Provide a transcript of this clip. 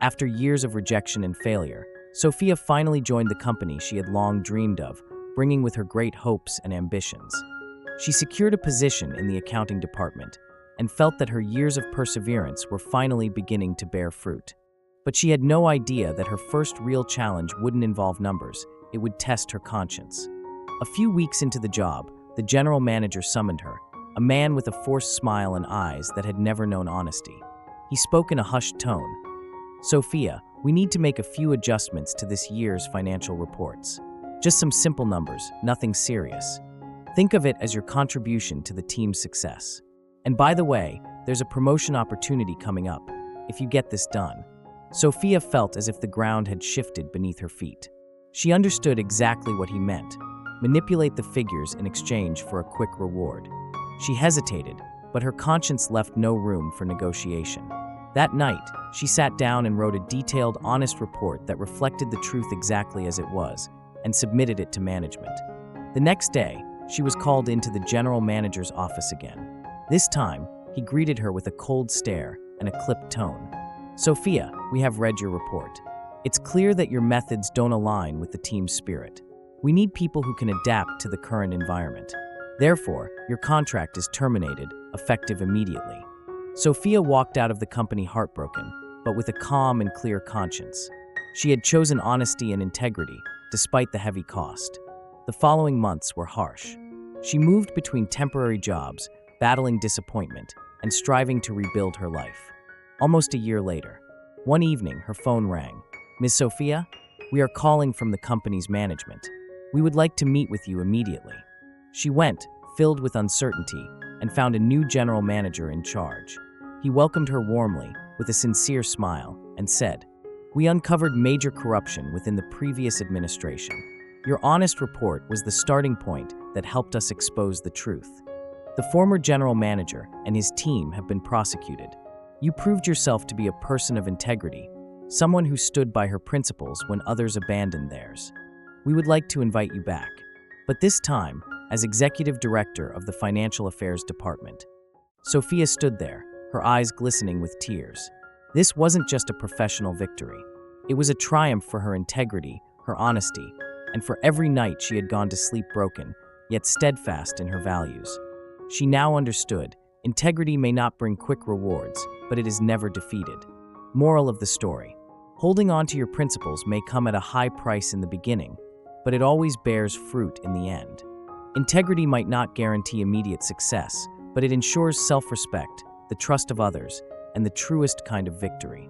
After years of rejection and failure, Sofia finally joined the company she had long dreamed of, bringing with her great hopes and ambitions. She secured a position in the accounting department and felt that her years of perseverance were finally beginning to bear fruit. But she had no idea that her first real challenge wouldn't involve numbers, it would test her conscience. A few weeks into the job, the general manager summoned her, a man with a forced smile and eyes that had never known honesty. He spoke in a hushed tone. "Sofia, we need to make a few adjustments to this year's financial reports. Just some simple numbers, nothing serious. Think of it as your contribution to the team's success. And by the way, there's a promotion opportunity coming up, if you get this done." Sofia felt as if the ground had shifted beneath her feet. She understood exactly what he meant: manipulate the figures in exchange for a quick reward. She hesitated, but her conscience left no room for negotiation. That night, she sat down and wrote a detailed, honest report that reflected the truth exactly as it was, and submitted it to management. The next day, she was called into the general manager's office again. This time, he greeted her with a cold stare and a clipped tone. "Sofia, we have read your report. It's clear that your methods don't align with the team's spirit. We need people who can adapt to the current environment. Therefore, your contract is terminated, effective immediately." Sofia walked out of the company heartbroken, but with a calm and clear conscience. She had chosen honesty and integrity, despite the heavy cost. The following months were harsh. She moved between temporary jobs, battling disappointment, and striving to rebuild her life. Almost a year later, one evening her phone rang. "Ms. Sofia, we are calling from the company's management. We would like to meet with you immediately." She went, filled with uncertainty, and found a new general manager in charge. He welcomed her warmly, with a sincere smile, and said, "We uncovered major corruption within the previous administration. Your honest report was the starting point that helped us expose the truth. The former general manager and his team have been prosecuted. You proved yourself to be a person of integrity, someone who stood by her principles when others abandoned theirs. We would like to invite you back, but this time as executive director of the financial affairs department." Sofia stood there, her eyes glistening with tears. This wasn't just a professional victory. It was a triumph for her integrity, her honesty, and for every night she had gone to sleep broken, yet steadfast in her values. She now understood, integrity may not bring quick rewards, but it is never defeated. Moral of the story: holding on to your principles may come at a high price in the beginning, but it always bears fruit in the end. Integrity might not guarantee immediate success, but it ensures self-respect, the trust of others, and the truest kind of victory.